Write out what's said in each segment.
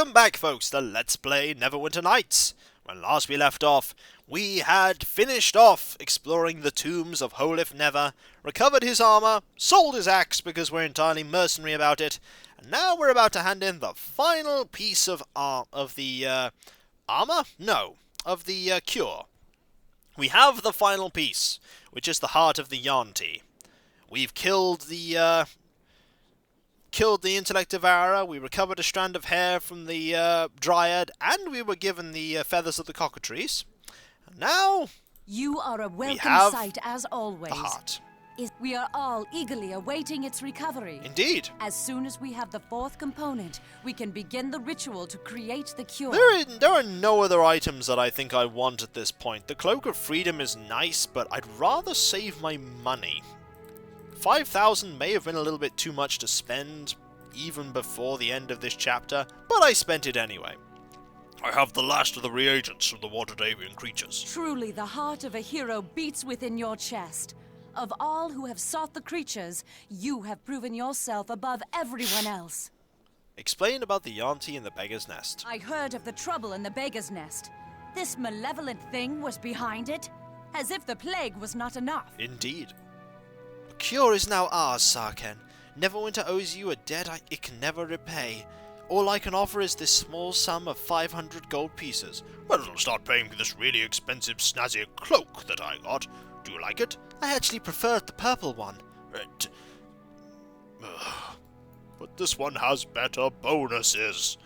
Welcome back, folks, to Let's Play Neverwinter Nights. When last we left off, we had finished off exploring the tombs of Holif Never, recovered his armor, sold his axe because we're entirely mercenary about it, and now we're about to hand in the final piece of the armor? No, of the cure. We have the final piece, which is the heart of the Yuan-ti. We've killed the intellect devourer, we recovered a strand of hair from the dryad, and we were given the feathers of the cockatrice. And now you are a welcome sight as always. The heart. We are all eagerly awaiting its recovery. Indeed. As soon as we have the fourth component, we can begin the ritual to create the cure. There are no other items that I think I want at this point. The Cloak of Freedom is nice, but I'd rather save my money. 5,000 may have been a little bit too much to spend even before the end of this chapter, but I spent it anyway. I have the last of the reagents from the Waterdavian creatures. Truly, the heart of a hero beats within your chest. Of all who have sought the creatures, you have proven yourself above everyone else. Explain about the Yuan-ti and the Beggar's Nest. I heard of the trouble in the Beggar's Nest. This malevolent thing was behind it, as if the plague was not enough. Indeed. The cure is now ours, Sar'ken. Neverwinter owes you a debt it can never repay. All I can offer is this small sum of 500 gold pieces. Well, it'll start paying for this really expensive snazzy cloak that I got. Do you like it? I actually preferred the purple one. But this one has better bonuses.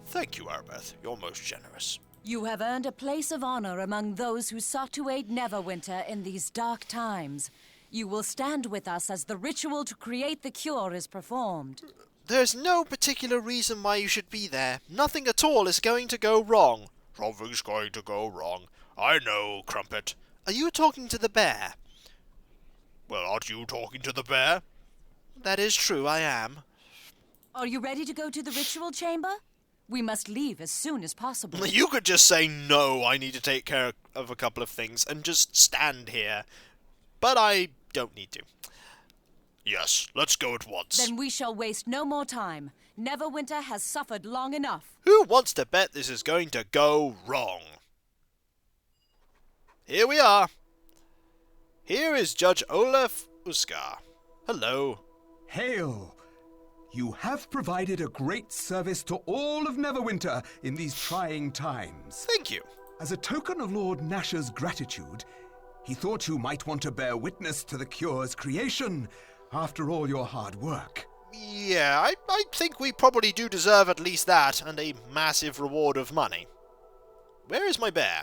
Thank you, Aribeth. You're most generous. You have earned a place of honor among those who sought to aid Neverwinter in these dark times. You will stand with us as the ritual to create the cure is performed. There's no particular reason why you should be there. Nothing at all is going to go wrong. Something's going to go wrong. I know, Crumpet. Are you talking to the bear? Well, aren't you talking to the bear? That is true, I am. Are you ready to go to the ritual chamber? We must leave as soon as possible. You could just say, no, I need to take care of a couple of things, and just stand here. But I don't need to. Yes, let's go at once. Then we shall waste no more time. Neverwinter has suffered long enough. Who wants to bet this is going to go wrong? Here we are. Here is Judge Olaf Uskar. Hello. Hail! You have provided a great service to all of Neverwinter in these trying times. Thank you. As a token of Lord Nash's gratitude, he thought you might want to bear witness to the cure's creation after all your hard work. Yeah, I think we probably do deserve at least that, and a massive reward of money. Where is my bear?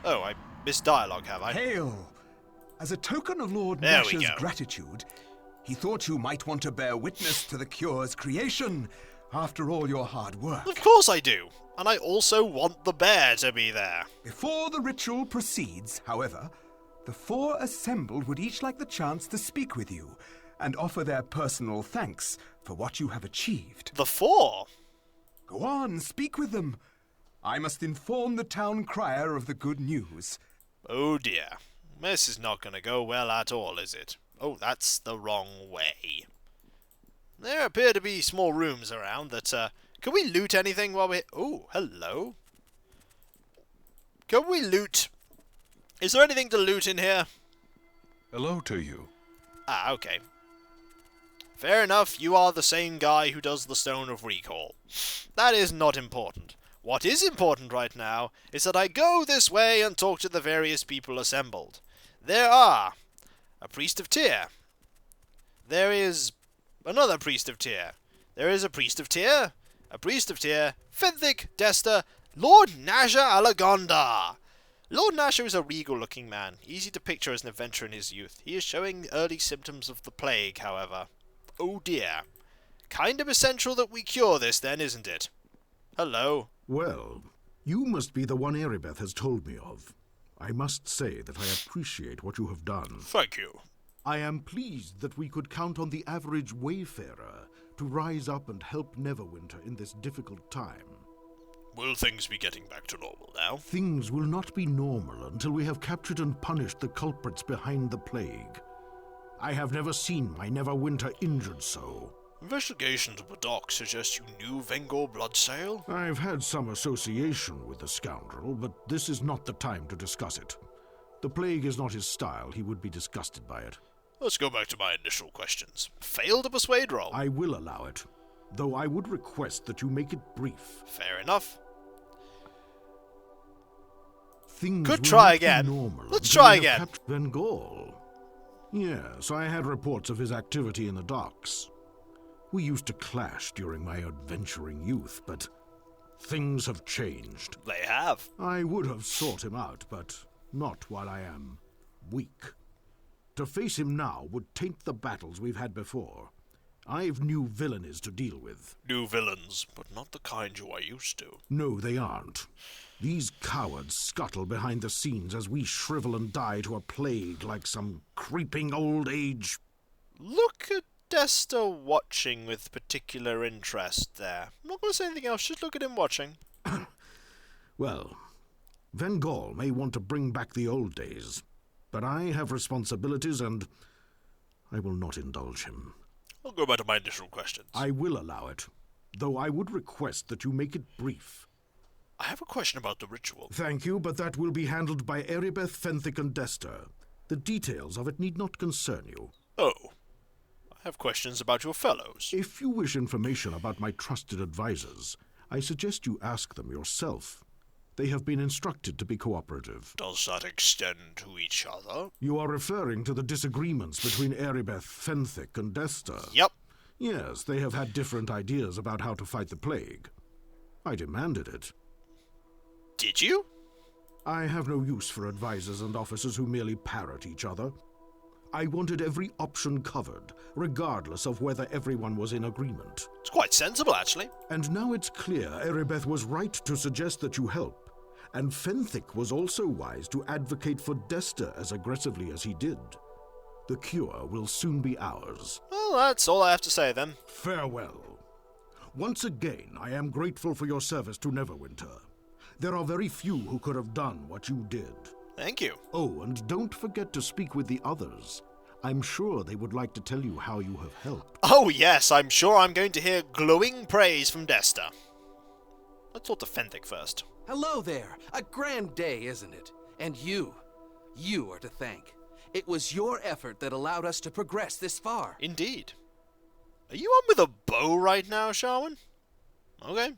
Oh, I missed dialogue, have I? Hail! As a token of Lord Nash's gratitude, he thought you might want to bear witness to the cure's creation after all your hard work. Of course I do, and I also want the bear to be there. Before the ritual proceeds, however, the four assembled would each like the chance to speak with you and offer their personal thanks for what you have achieved. The four? Go on, speak with them. I must inform the town crier of the good news. Oh dear. This is not going to go well at all, is it? Oh, that's the wrong way. There appear to be small rooms around that, can we loot anything while we're... Oh, hello. Can we loot... Is there anything to loot in here? Hello to you. Ah, okay. Fair enough, you are the same guy who does the Stone of Recall. That is not important. What is important right now is that I go this way and talk to the various people assembled. There are a priest of Tyr. There is another priest of Tyr. There is a priest of Tyr, a priest of Tyr, Fenthick, Dester, Lord Nasher Alagonda. Lord Nasher is a regal-looking man, easy to picture as an adventurer in his youth. He is showing early symptoms of the plague, however. Oh dear. Kind of essential that we cure this then, isn't it? Hello. Well, you must be the one Aribeth has told me of. I must say that I appreciate what you have done. Thank you. I am pleased that we could count on the average wayfarer to rise up and help Neverwinter in this difficult time. Will things be getting back to normal now? Things will not be normal until we have captured and punished the culprits behind the plague. I have never seen my Neverwinter injured so. Investigations of the dock suggest you knew Vengor Bloodsail? I've had some association with the scoundrel, but this is not the time to discuss it. The plague is not his style. He would be disgusted by it. Let's go back to my initial questions. Failed a persuade roll. I will allow it, though I would request that you make it brief. Fair enough. Things Could will try not be again. normal Let's until try we have again. captured Vengor. Yes, I had reports of his activity in the docks. We used to clash during my adventuring youth, but things have changed. They have. I would have sought him out, but not while I am weak. To face him now would taint the battles we've had before. I've new villainies to deal with. New villains, but not the kind you are used to. No, they aren't. These cowards scuttle behind the scenes as we shrivel and die to a plague like some creeping old age. Look at Dester watching with particular interest there. I'm not going to say anything else, just look at him watching. Well, Vengor may want to bring back the old days, but I have responsibilities and I will not indulge him. I'll go back to my initial questions. I will allow it, though I would request that you make it brief. I have a question about the ritual. Thank you, but that will be handled by Aribeth, Fenthick, and Dester. The details of it need not concern you. Oh. I have questions about your fellows. If you wish information about my trusted advisors, I suggest you ask them yourself. They have been instructed to be cooperative. Does that extend to each other? You are referring to the disagreements between Aribeth, Fenthick, and Dester. Yep. Yes, they have had different ideas about how to fight the plague. I demanded it. Did you? I have no use for advisors and officers who merely parrot each other. I wanted every option covered, regardless of whether everyone was in agreement. It's quite sensible, actually. And now it's clear Aribeth was right to suggest that you help, and Fenthick was also wise to advocate for Dester as aggressively as he did. The cure will soon be ours. Well, that's all I have to say, then. Farewell. Once again, I am grateful for your service to Neverwinter. There are very few who could have done what you did. Thank you. Oh, and don't forget to speak with the others. I'm sure they would like to tell you how you have helped. Oh, yes, I'm sure I'm going to hear glowing praise from Dester. Let's talk to Fenthick first. Hello there. A grand day, isn't it? And you are to thank. It was your effort that allowed us to progress this far. Indeed. Are you on with a bow right now, Sharwin? Okay.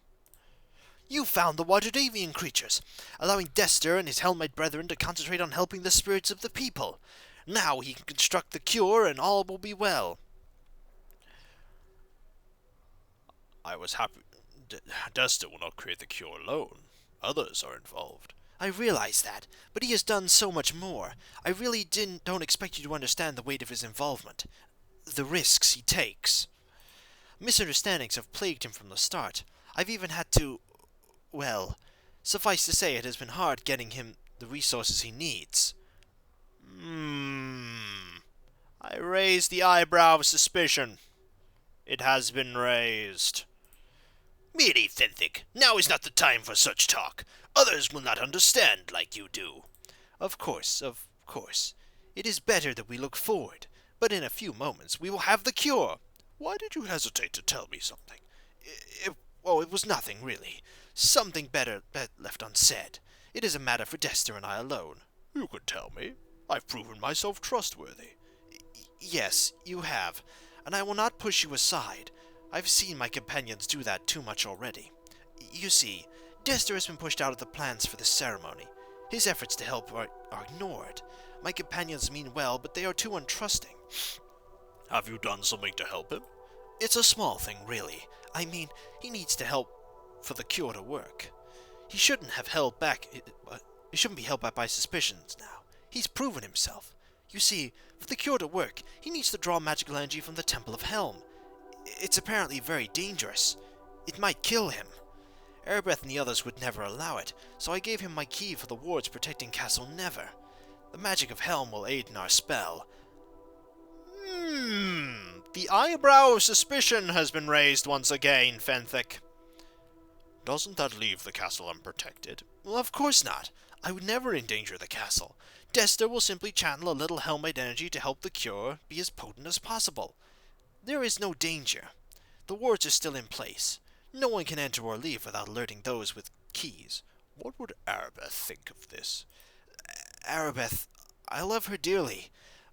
You found the Waterdhavian creatures, allowing Dester and his Helmate brethren to concentrate on helping the spirits of the people. Now he can construct the cure and all will be well. I was happy. Dester will not create the cure alone. Others are involved. I realize that, but he has done so much more. I really don't expect you to understand the weight of his involvement. The risks he takes. Misunderstandings have plagued him from the start. I've even had to... Well, suffice to say it has been hard getting him the resources he needs. I raise the eyebrow of suspicion. It has been raised. Merely, Fenthick, now is not the time for such talk. Others will not understand like you do. Of course. It is better that we look forward, but in a few moments we will have the cure. Why did you hesitate to tell me something? It was nothing, really. Something better left unsaid. It is a matter for Dester and I alone. You could tell me. I've proven myself trustworthy. Yes, you have, and I will not push you aside. I've seen my companions do that too much already. You see, Dester has been pushed out of the plans for this ceremony. His efforts to help are ignored. My companions mean well, but they are too untrusting. Have you done something to help him? It's a small thing, really. I mean, he needs to help for the cure to work. He shouldn't have held back. He shouldn't be held back by suspicions now. He's proven himself. You see, for the cure to work, he needs to draw magical energy from the Temple of Helm. It's apparently very dangerous. It might kill him. Aribeth and the others would never allow it, so I gave him my key for the wards protecting Castle Never. The magic of Helm will aid in our spell. The eyebrow of suspicion has been raised once again, Fenthick. Doesn't that leave the castle unprotected? Well, of course not. I would never endanger the castle. Dester will simply channel a little Helmate energy to help the cure be as potent as possible. There is no danger. The wards are still in place. No one can enter or leave without alerting those with keys. What would Aribeth think of this? Aribeth, I love her dearly,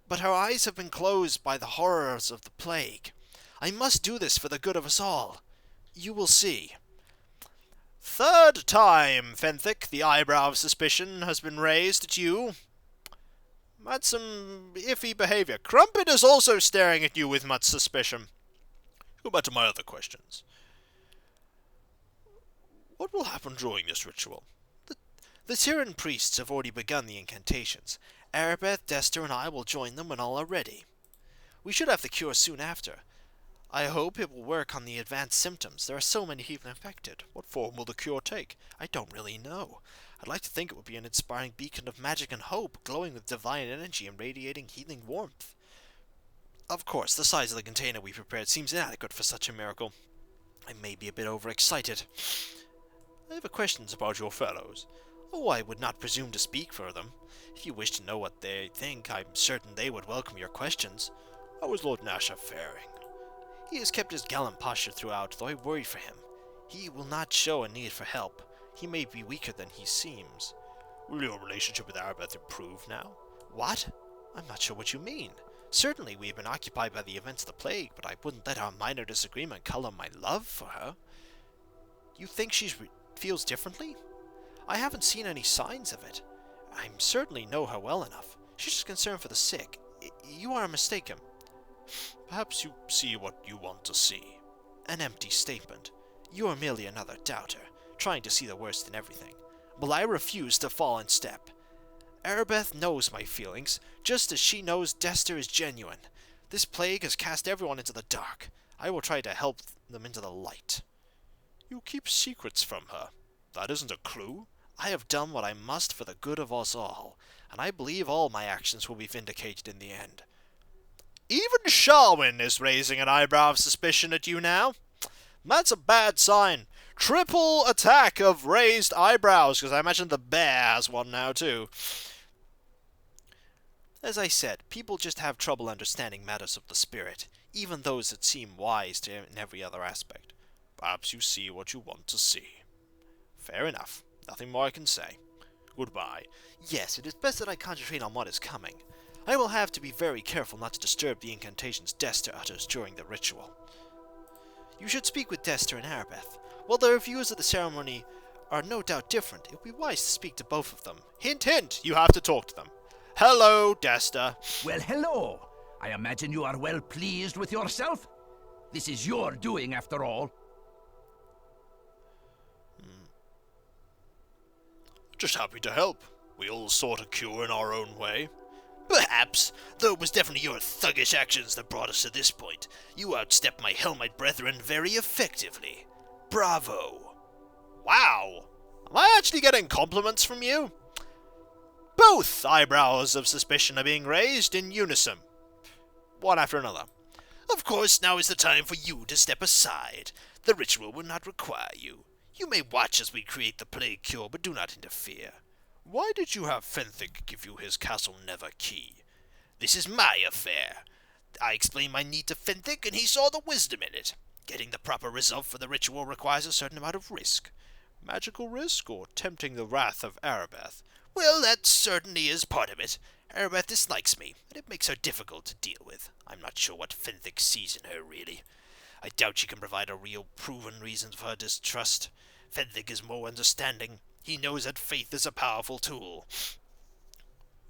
but her eyes have been closed by the horrors of the plague. I must do this for the good of us all. You will see. Third time, Fenthick, the eyebrow of suspicion has been raised at you. That's some iffy behavior. Crumpet is also staring at you with much suspicion. Go back to my other questions. What will happen during this ritual? The Tyran priests have already begun the incantations. Aribeth, Dester, and I will join them when all are ready. We should have the cure soon after. I hope it will work on the advanced symptoms. There are so many people infected. What form will the cure take? I don't really know. I'd like to think it would be an inspiring beacon of magic and hope, glowing with divine energy and radiating healing warmth. Of course, the size of the container we prepared seems inadequate for such a miracle. I may be a bit overexcited. I have questions about your fellows. Oh, I would not presume to speak for them. If you wish to know what they think, I'm certain they would welcome your questions. How is Lord Nasha faring? He has kept his gallant posture throughout, though I worry for him. He will not show a need for help. He may be weaker than he seems. Will your relationship with Aribeth improve now? What? I'm not sure what you mean. Certainly we have been occupied by the events of the plague, but I wouldn't let our minor disagreement color my love for her. You think she feels differently? I haven't seen any signs of it. I certainly know her well enough. She's just concerned for the sick. You are mistaken. Perhaps you see what you want to see. An empty statement. You are merely another doubter, trying to see the worst in everything. Well, I refuse to fall in step. Aribeth knows my feelings, just as she knows Dester is genuine. This plague has cast everyone into the dark. I will try to help them into the light. You keep secrets from her. That isn't a clue. I have done what I must for the good of us all, and I believe all my actions will be vindicated in the end. Even Sharwin is raising an eyebrow of suspicion at you now. That's a bad sign. Triple attack of raised eyebrows, because I imagine the bear has one now too. As I said, people just have trouble understanding matters of the spirit, even those that seem wise in every other aspect. Perhaps you see what you want to see. Fair enough. Nothing more I can say. Goodbye. Yes, it is best that I concentrate on what is coming. I will have to be very careful not to disturb the incantations Dester utters during the ritual. You should speak with Dester and Aribeth. While their views of the ceremony are no doubt different, it would be wise to speak to both of them. Hint, hint, you have to talk to them. Hello, Dester. Well, hello. I imagine you are well pleased with yourself? This is your doing, after all. Just happy to help. We all sought a cure in our own way. Perhaps, though it was definitely your thuggish actions that brought us to this point. You outstepped my Helmite brethren very effectively. Bravo. Wow. Am I actually getting compliments from you? Both eyebrows of suspicion are being raised in unison. One after another. Of course, now is the time for you to step aside. The ritual will not require you. You may watch as we create the plague cure, but do not interfere. Why did you have Fenthick give you his Castle Never key? This is my affair. I explained my need to Fenthick, and he saw the wisdom in it. Getting the proper result for the ritual requires a certain amount of risk. Magical risk, or tempting the wrath of Aribeth? Well, that certainly is part of it. Aribeth dislikes me, and it makes her difficult to deal with. I'm not sure what Fenthick sees in her, really. I doubt she can provide a real, proven reason for her distrust. Fenthick is more understanding. He knows that faith is a powerful tool.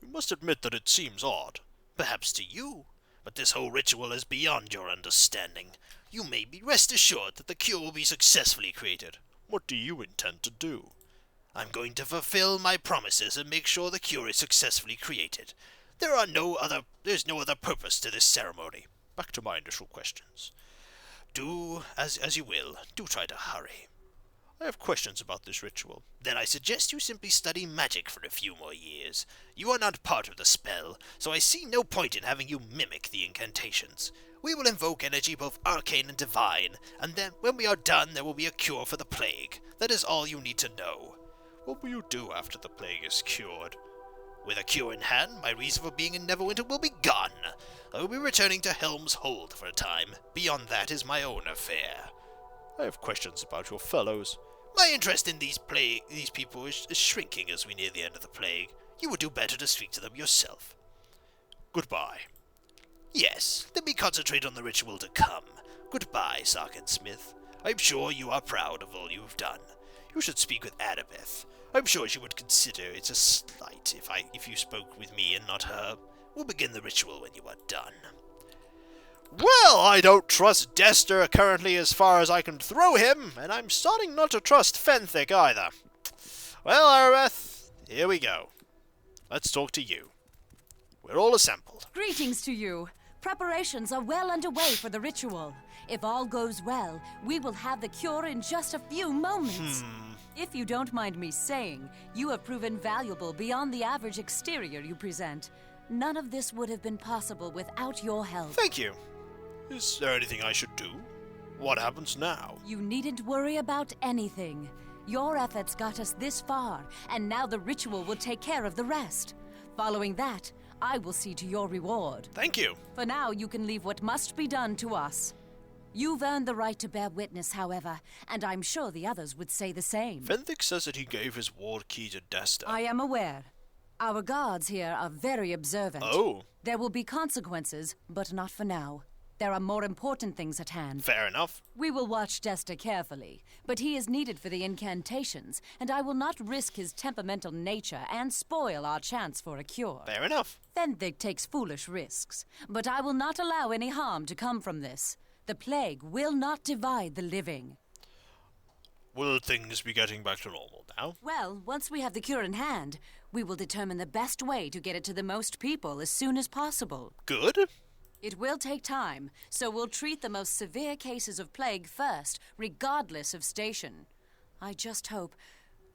You must admit that it seems odd. Perhaps to you, but this whole ritual is beyond your understanding. You may be rest assured that the cure will be successfully created. What do you intend to do? I'm going to fulfill my promises and make sure the cure is successfully created. There's no other purpose to this ceremony. Back to my initial questions. Do as you will. Do try to hurry. I have questions about this ritual. Then I suggest you simply study magic for a few more years. You are not part of the spell, so I see no point in having you mimic the incantations. We will invoke energy both arcane and divine, and then when we are done there will be a cure for the plague. That is all you need to know. What will you do after the plague is cured? With a cure in hand, my reason for being in Neverwinter will be gone. I will be returning to Helm's Hold for a time. Beyond that is my own affair. I have questions about your fellows. My interest in these people is shrinking as we near the end of the plague. You would do better to speak to them yourself. Goodbye. Yes, let me concentrate on the ritual to come. Goodbye, Sar'ken Smith. I'm sure you are proud of all you have done. You should speak with Aribeth. I'm sure she would consider it a slight if you spoke with me and not her. We'll begin the ritual when you are done. Well, I don't trust Dester currently as far as I can throw him, and I'm starting not to trust Fenthick either. Well, Aribeth, here we go. Let's talk to you. We're all assembled. Greetings to you. Preparations are well underway for the ritual. If all goes well, we will have the cure in just a few moments. If you don't mind me saying, you have proven valuable beyond the average exterior you present. None of this would have been possible without your help. Thank you. Is there anything I should do? What happens now? You needn't worry about anything. Your efforts got us this far, and now the ritual will take care of the rest. Following that, I will see to your reward. Thank you. For now, you can leave what must be done to us. You've earned the right to bear witness, however, and I'm sure the others would say the same. Fenthick says that he gave his ward key to Dester. I am aware. Our guards here are very observant. Oh. There will be consequences, but not for now. There are more important things at hand. Fair enough. We will watch Dester carefully, but he is needed for the incantations, and I will not risk his temperamental nature and spoil our chance for a cure. Fair enough. Fenthick takes foolish risks, but I will not allow any harm to come from this. The plague will not divide the living. Will things be getting back to normal now? Well, once we have the cure in hand, we will determine the best way to get it to the most people as soon as possible. Good. It will take time, so we'll treat the most severe cases of plague first, regardless of station. I just hope,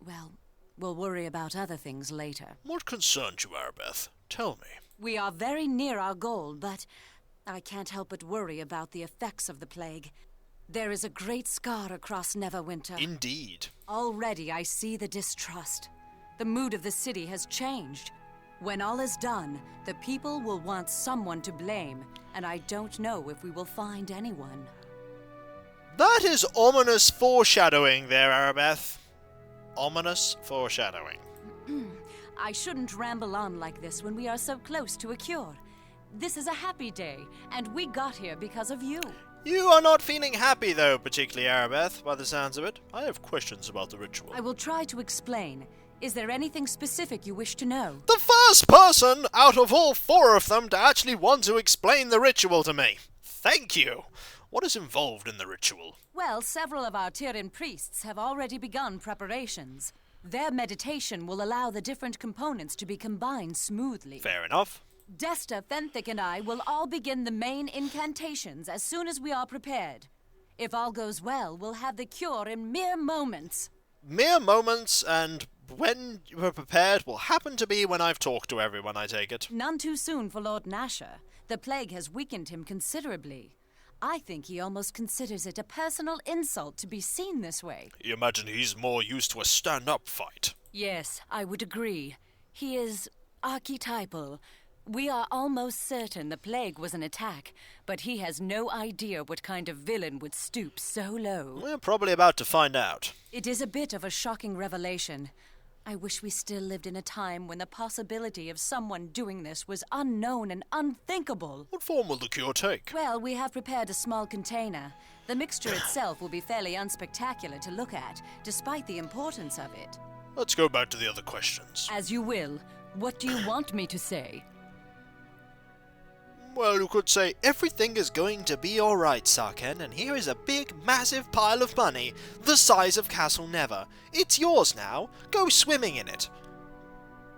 well, we'll worry about other things later. What concerns you, Aribeth? Tell me. We are very near our goal, but I can't help but worry about the effects of the plague. There is a great scar across Neverwinter. Indeed. Already I see the distrust. The mood of the city has changed. When all is done, the people will want someone to blame, and I don't know if we will find anyone. That is ominous foreshadowing there, Aribeth. Ominous foreshadowing. I shouldn't ramble on like this when we are so close to a cure. This is a happy day, and we got here because of you. You are not feeling happy, though, particularly, Aribeth, by the sounds of it. I have questions about the ritual. I will try to explain. Is there anything specific you wish to know? The first person out of all four of them to actually want to explain the ritual to me. Thank you. What is involved in the ritual? Well, several of our Tyrian priests have already begun preparations. Their meditation will allow the different components to be combined smoothly. Fair enough. Dester, Fenthick, and I will all begin the main incantations as soon as we are prepared. If all goes well, we'll have the cure in mere moments. Mere moments, and when we're prepared will happen to be when I've talked to everyone, I take it. None too soon for Lord Nasher. The plague has weakened him considerably. I think he almost considers it a personal insult to be seen this way. You imagine he's more used to a stand-up fight. Yes, I would agree. He is archetypal. We are almost certain the plague was an attack, but he has no idea what kind of villain would stoop so low. We're probably about to find out. It is a bit of a shocking revelation. I wish we still lived in a time when the possibility of someone doing this was unknown and unthinkable. What form will the cure take? Well, we have prepared a small container. The mixture itself will be fairly unspectacular to look at, despite the importance of it. Let's go back to the other questions. As you will. What do you want me to say? Well, you could say, everything is going to be alright, Sar'ken, and here is a big, massive pile of money, the size of Castle Never. It's yours now. Go swimming in it.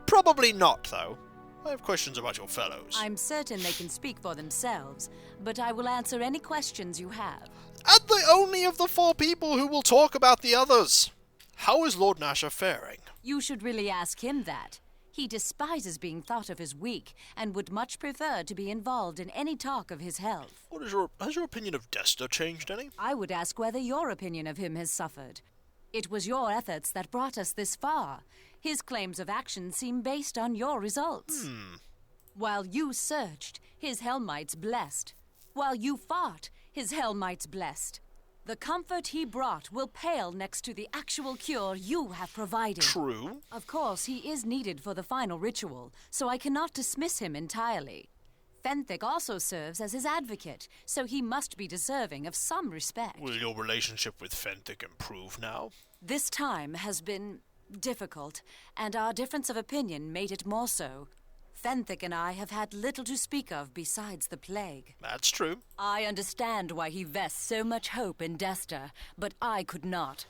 Probably not, though. I have questions about your fellows. I'm certain they can speak for themselves, but I will answer any questions you have. And the only of the four people who will talk about the others. How is Lord Nasher faring? You should really ask him that. He despises being thought of as weak, and would much prefer to be involved in any talk of his health. Has your opinion of Dester changed any? I would ask whether your opinion of him has suffered. It was your efforts that brought us this far. His claims of action seem based on your results. While you searched, his Hellmites blessed. While you fought, his Hellmites blessed. The comfort he brought will pale next to the actual cure you have provided. True. Of course, he is needed for the final ritual, so I cannot dismiss him entirely. Fenthick also serves as his advocate, so he must be deserving of some respect. Will your relationship with Fenthick improve now? This time has been difficult, and our difference of opinion made it more so. Fenthick and I have had little to speak of besides the plague. That's true. I understand why he vests so much hope in Dester, but I could not.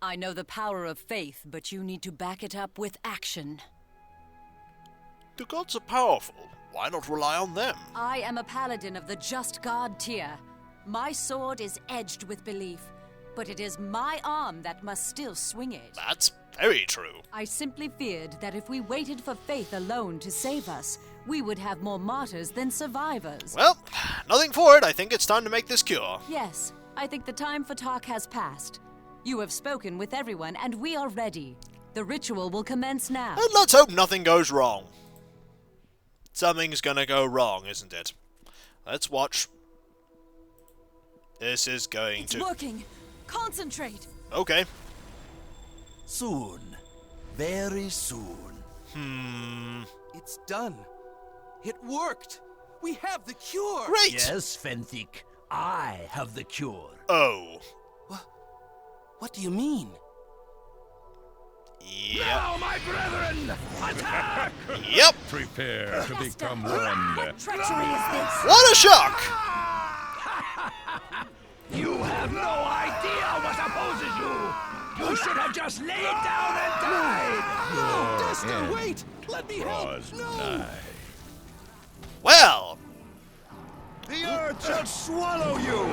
I know the power of faith, but you need to back it up with action. The gods are powerful. Why not rely on them? I am a paladin of the just god tier. My sword is edged with belief, but it is my arm that must still swing it. That's very true. I simply feared that if we waited for faith alone to save us, we would have more martyrs than survivors. Well, nothing for it. I think it's time to make this cure. Yes, I think the time for talk has passed. You have spoken with everyone, and we are ready. The ritual will commence now. And let's hope nothing goes wrong. Something's gonna go wrong, isn't it? Let's watch. This is going It's to... working. Concentrate. Okay. Soon. Very soon. It's done. It worked. We have the cure. Great! Yes, Fenthick. I have the cure. Oh. What do you mean? Yep. Now, my brethren, attack! Yep. Prepare to Dester, become one. what treachery is this? What a shock! You have no idea what opposes you. You should have just laid down and died. No, Your Dester, end wait! Let me help! draws No! nigh. Well, The earth shall swallow you!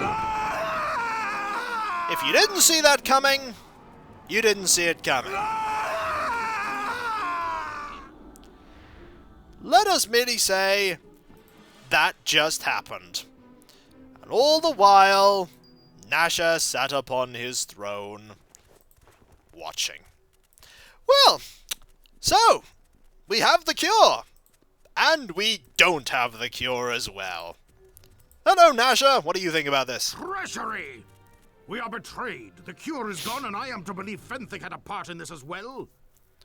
if you didn't see that coming, you didn't see it coming. Let us merely say, that just happened. And all the while, Nasha sat upon his throne, watching. Well, so, we have the cure. And we don't have the cure as well. Hello, Nasha. What do you think about this? Treachery! We are betrayed. The cure is gone, and I am to believe Fenthick had a part in this as well.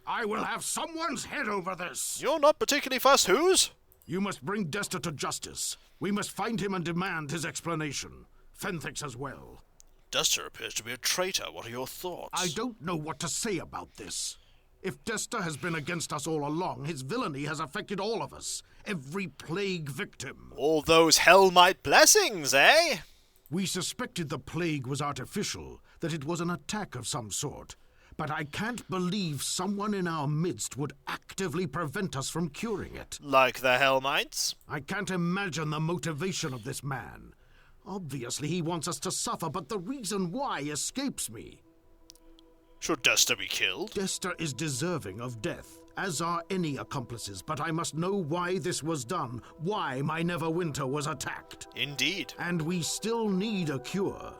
I will have someone's head over this. You're not particularly fussed whose? You must bring Dester to justice. We must find him and demand his explanation. Fenthick's as well. Dester appears to be a traitor. What are your thoughts? I don't know what to say about this. If Dester has been against us all along, his villainy has affected all of us. Every plague victim. All those Hellmite blessings, eh? We suspected the plague was artificial, that it was an attack of some sort. But I can't believe someone in our midst would actively prevent us from curing it. Like the Hellmites? I can't imagine the motivation of this man. Obviously, he wants us to suffer, but the reason why escapes me. Should Dester be killed? Dester is deserving of death, as are any accomplices, but I must know why this was done, why my Neverwinter was attacked. Indeed. And we still need a cure.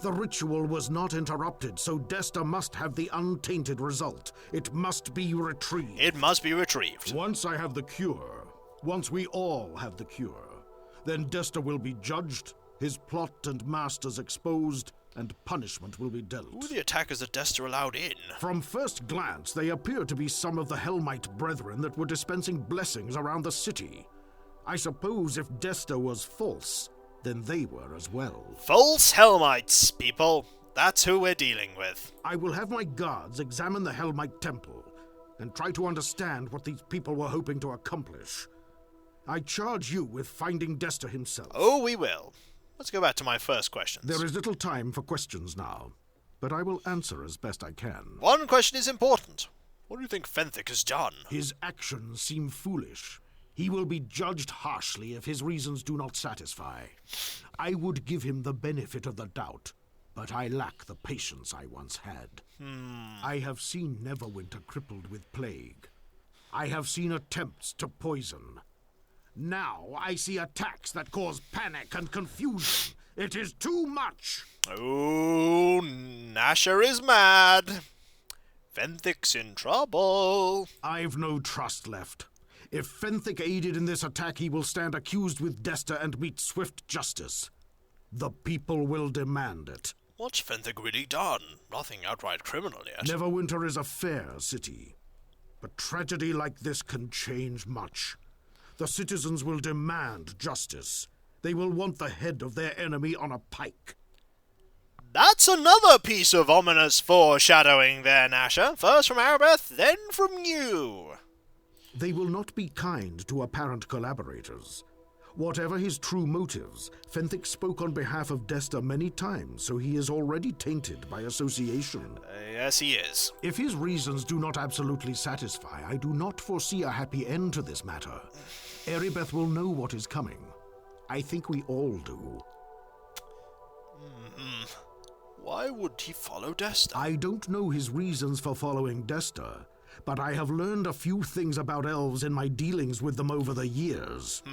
The ritual was not interrupted, so Dester must have the untainted result. It must be retrieved. It must be retrieved. Once I have the cure, once we all have the cure, then Dester will be judged, his plot and masters exposed, and punishment will be dealt. Who are the attackers that Dester allowed in? From first glance, they appear to be some of the Hellmite brethren that were dispensing blessings around the city. I suppose if Dester was false, then they were as well. False Hellmites, people. That's who we're dealing with. I will have my guards examine the Hellmite temple and try to understand what these people were hoping to accomplish. I charge you with finding Dester himself. Oh, we will. Let's go back to my first questions. There is little time for questions now, but I will answer as best I can. One question is important. What do you think Fenthick has done? His actions seem foolish. He will be judged harshly if his reasons do not satisfy. I would give him the benefit of the doubt, but I lack the patience I once had. I have seen Neverwinter crippled with plague. I have seen attempts to poison. Now I see attacks that cause panic and confusion. It is too much. Oh, Nasher is mad. Fenthick's in trouble. I've no trust left. If Fenthick aided in this attack, he will stand accused with Dester and meet swift justice. The people will demand it. What's Fenthick really done? Nothing outright criminal yet. Neverwinter is a fair city. But tragedy like this can change much. The citizens will demand justice. They will want the head of their enemy on a pike. That's another piece of ominous foreshadowing there, Nasha. First from Aribeth, then from you. They will not be kind to apparent collaborators. Whatever his true motives, Fenthick spoke on behalf of Dester many times, so he is already tainted by association. Yes, he is. If his reasons do not absolutely satisfy, I do not foresee a happy end to this matter. Aribeth will know what is coming. I think we all do. Why would he follow Dester? I don't know his reasons for following Dester, but I have learned a few things about elves in my dealings with them over the years.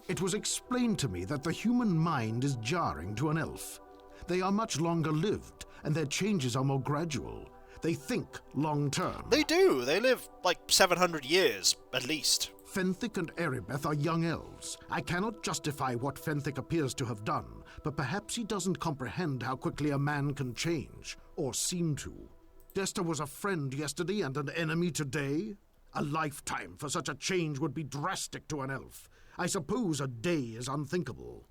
It was explained to me that the human mind is jarring to an elf. They are much longer lived, and their changes are more gradual. They think long-term. They do. They live like 700 years, at least. Fenthick and Aribeth are young elves. I cannot justify what Fenthick appears to have done, but perhaps he doesn't comprehend how quickly a man can change, or seem to. Dester was a friend yesterday and an enemy today. A lifetime for such a change would be drastic to an elf. I suppose a day is unthinkable.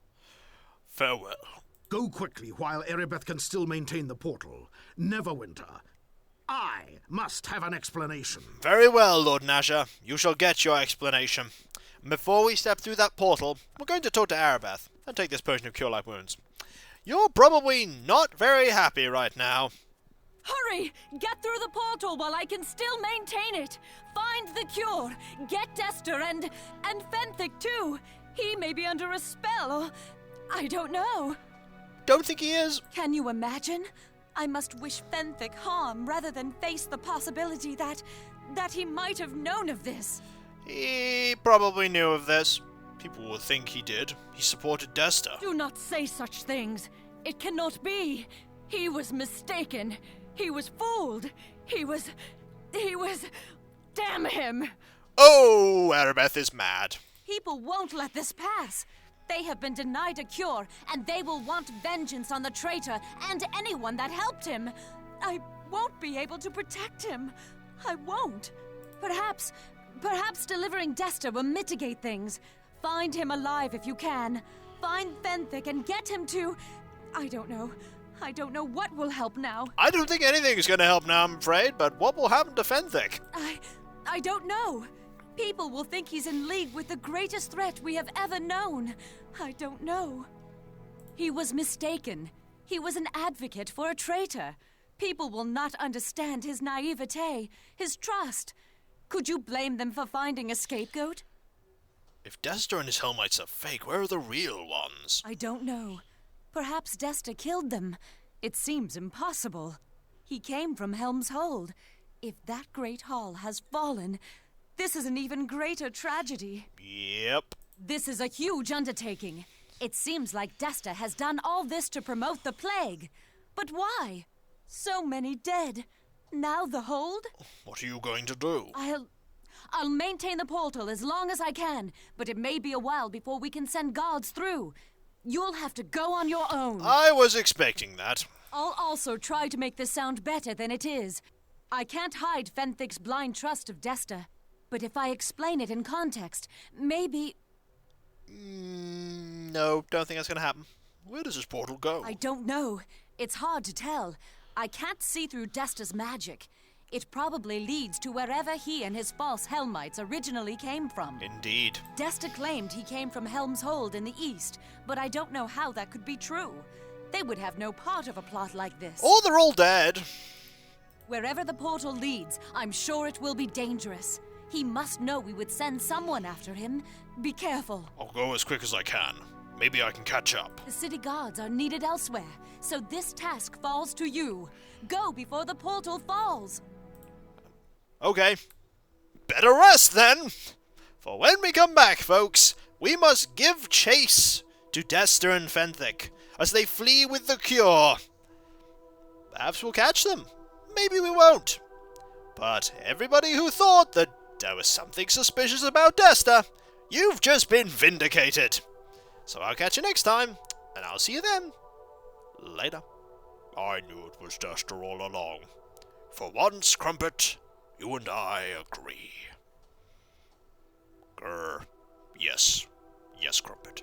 Farewell. Go quickly while Aribeth can still maintain the portal. Neverwinter. I must have an explanation. Very well, Lord Nasha. You shall get your explanation. Before we step through that portal, we're going to talk to Aribeth and take this potion of Cure Light Wounds. You're probably not very happy right now. Hurry! Get through the portal while I can still maintain it! Find the cure! Get Dester and Fenthick too! He may be under a spell, or I don't know. Don't think he is. Can you imagine? I must wish Fenthick harm rather than face the possibility that he might have known of this. He probably knew of this. People will think he did. He supported Dester. Do not say such things. It cannot be. He was mistaken. He was fooled. He was... Damn him! Oh, Aribeth is mad. People won't let this pass. They have been denied a cure, and they will want vengeance on the traitor and anyone that helped him. I won't be able to protect him. I won't. Perhaps delivering Dester will mitigate things. Find him alive if you can. Find Fenthick and get him to... I don't know. I don't know what will help now. I don't think anything is going to help now, I'm afraid, but what will happen to Fenthick? I don't know. People will think he's in league with the greatest threat we have ever known. I don't know. He was mistaken. He was an advocate for a traitor. People will not understand his naivete, his trust. Could you blame them for finding a scapegoat? If Dester and his Helmites are fake, where are the real ones? I don't know. Perhaps Dester killed them. It seems impossible. He came from Helm's Hold. If that great hall has fallen, this is an even greater tragedy. Yep. This is a huge undertaking. It seems like Dester has done all this to promote the plague. But why? So many dead. Now the hold? What are you going to do? I'll maintain the portal as long as I can, but it may be a while before we can send guards through. You'll have to go on your own. I was expecting that. I'll also try to make this sound better than it is. I can't hide Fenthick's blind trust of Dester, but if I explain it in context, maybe... No, don't think that's going to happen. Where does this portal go? I don't know. It's hard to tell. I can't see through Dester's magic. It probably leads to wherever he and his false Helmites originally came from. Indeed. Dester claimed he came from Helm's Hold in the east, but I don't know how that could be true. They would have no part of a plot like this. Or they're all dead. Wherever the portal leads, I'm sure it will be dangerous. He must know we would send someone after him. Be careful. I'll go as quick as I can. Maybe I can catch up. The city guards are needed elsewhere, so this task falls to you. Go before the portal falls. Okay. Better rest then. For when we come back, folks, we must give chase to Dester and Fenthick as they flee with the cure. Perhaps we'll catch them. Maybe we won't. But everybody who thought that there was something suspicious about Dester, you've just been vindicated. So I'll catch you next time, and I'll see you then. Later. I knew it was Dester all along. For once, Crumpet, you and I agree. Yes. Yes, Crumpet.